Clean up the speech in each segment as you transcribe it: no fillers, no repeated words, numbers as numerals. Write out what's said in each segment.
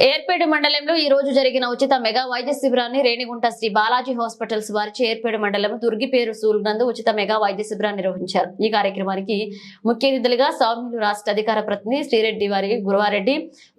ఏర్పేడు మండలంలో ఈ రోజు జరిగిన ఉచిత మెగా వైద్య శిబిరాన్ని రేణిగుంట శ్రీ బాలాజీ హాస్పిటల్స్ వారిచే ఏర్పేడు మండలం దుర్గిపేరు సూలునందు ఉచిత మెగా వైద్య శిబిరాన్ని నిర్వహించారు. ఈ కార్యక్రమానికి ముఖ్య అతిథులుగా సౌమ్యులు రాష్ట్ర అధికార ప్రతినిధి శ్రీరెడ్డి వారి గురువారెడ్డి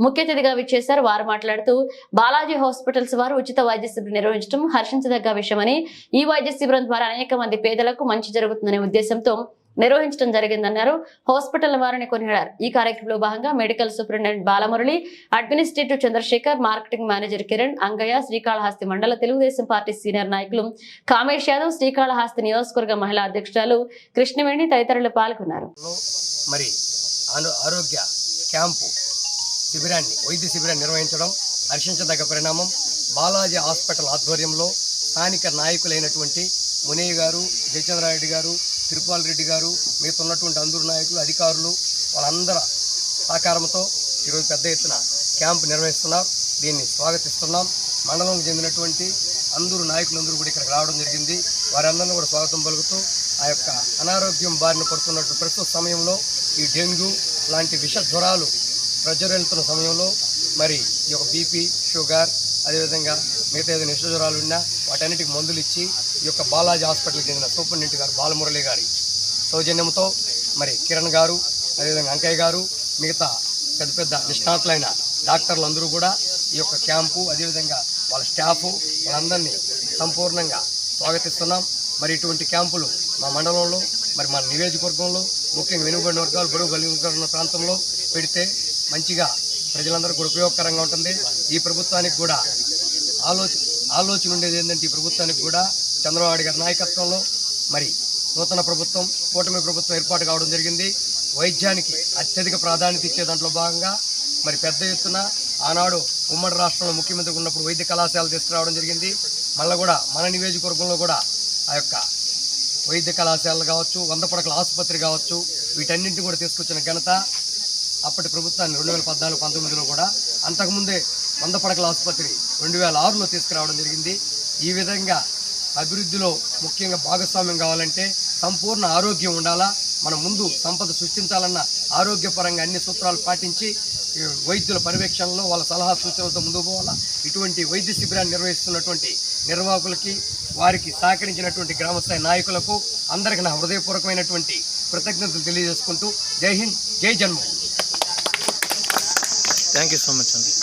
ముఖ్య అతిథిగా విచ్చేశారు. వారు మాట్లాడుతూ బాలాజీ హాస్పిటల్స్ వారు ఉచిత వైద్య శిబిరం నిర్వహించడం హర్షించదగ్గ విషయమని, ఈ వైద్య శిబిరం ద్వారా అనేక మంది పేదలకు మంచి జరుగుతుందనే ఉద్దేశంతో నిర్వహించడం జరిగిందన్నారు. హాస్పిటల్ వారిని కొనియాడారు. ఈ కార్యక్రమంలో భాగంగా medical superintendent Balamurali, administrative Chandrashekar, marketing manager Kiran, Angaiah, Srikalahasti మండల తెలుగుదేశం పార్టీ సీనియర్ నాయకులు కామేష్ యాదవ్, శ్రీకాళహస్తి నియోజకవర్గ మహిళా అధ్యక్షురాలు కృష్ణవేణి తదితరులు పాల్గొన్నారు. మరి ఆరోగ్య క్యాంపు శిబిరాన్ని వైద్య శిబిరాన్ని నిర్వహించడం హర్షించదగ్గ పరిణామం. బాలాజీ హాస్పిటల్ ఆధ్వర్యంలో స్థానిక నాయకులైనటువంటి మునయ్య గారు, జయచంద్రారెడ్డి గారు, తిరుపాల్ రెడ్డి గారు, మిగతా ఉన్నటువంటి అందరు నాయకులు, అధికారులు వాళ్ళందరి సహకారంతో ఈరోజు పెద్ద ఎత్తున క్యాంపు నిర్వహిస్తున్నారు. దీన్ని స్వాగతిస్తున్నాం. మండలంకు చెందినటువంటి అందరూ నాయకులందరూ కూడా ఇక్కడికి రావడం జరిగింది. వారందరినీ కూడా స్వాగతం పలుకుతూ ఆ యొక్క అనారోగ్యం బారిన పడుతున్నట్టు ప్రస్తుత సమయంలో ఈ డెంగ్యూ లాంటి విష జ్వరాలు ప్రజ్వరిల్లుతున్న సమయంలో మరి ఈ యొక్క బీపీ, షుగర్, అదేవిధంగా మిగతా ఏదైనా విష జ్వరాలు ఉన్నా వాటన్నిటికి మందులు ఇచ్చి ఈ యొక్క బాలాజీ హాస్పిటల్కి చెందిన సూపరింటెండెంట్ గారు బాలమురళి గారి సౌజన్యంతో మరి కిరణ్ గారు, అదేవిధంగా అంకయ్య గారు, మిగతా పెద్ద పెద్ద నిష్ణాతులైన డాక్టర్లు అందరూ కూడా ఈ యొక్క క్యాంపు, అదేవిధంగా వాళ్ళ స్టాఫ్ వాళ్ళందరినీ సంపూర్ణంగా స్వాగతిస్తున్నాం. మరి ఇటువంటి క్యాంపులు మా మండలంలో, మరి మన నియోజకవర్గంలో, ముఖ్యంగా వెనుకబడిన వర్గాలు, బడుగు బలిగిన ప్రాంతంలో పెడితే మంచిగా ప్రజలందరూ కూడా ఉపయోగకరంగా ఉంటుంది. ఈ ప్రభుత్వానికి కూడా ఆలోచన ఉండేది ఏంటంటే, ఈ ప్రభుత్వానికి కూడా చంద్రబాబు గారి నాయకత్వంలో మరి నూతన ప్రభుత్వం, కూటమి ప్రభుత్వం ఏర్పాటు కావడం జరిగింది. వైద్యానికి అత్యధిక ప్రాధాన్యత ఇచ్చే దాంట్లో భాగంగా మరి పెద్ద ఎత్తున ఆనాడు ఉమ్మడి రాష్ట్రంలో ముఖ్యమంత్రి ఉన్నప్పుడు వైద్య కళాశాల తీసుకురావడం జరిగింది. మళ్ళీ కూడా మన నియోజకవర్గంలో కూడా ఆ యొక్క వైద్య కళాశాలలు కావచ్చు, 100 పడకల ఆసుపత్రి కావచ్చు, వీటన్నింటినీ కూడా తీసుకొచ్చిన ఘనత అప్పటి ప్రభుత్వాన్ని 2014-19లో కూడా, అంతకుముందే 100 పడకల ఆసుపత్రి 2006లో తీసుకురావడం జరిగింది. ఈ విధంగా అభివృద్ధిలో ముఖ్యంగా భాగస్వామ్యం కావాలంటే సంపూర్ణ ఆరోగ్యం ఉండాలా. మనం ముందు సంపద సృష్టించాలన్న ఆరోగ్యపరంగా అన్ని సూత్రాలు పాటించి వైద్యుల పర్యవేక్షణలో వాళ్ళ సలహా సూచనలతో ముందుకు పోవాలా. ఇటువంటి వైద్య శిబిరాన్ని నిర్వహిస్తున్నటువంటి నిర్వాహకులకి, వారికి సహకరించినటువంటి గ్రామస్థాయి నాయకులకు అందరికీ నా హృదయపూర్వకమైనటువంటి కృతజ్ఞతలు తెలియజేసుకుంటూ జై హింద్, జై జన్మభూమి. థ్యాంక్ యూ సో మచ్ అండి.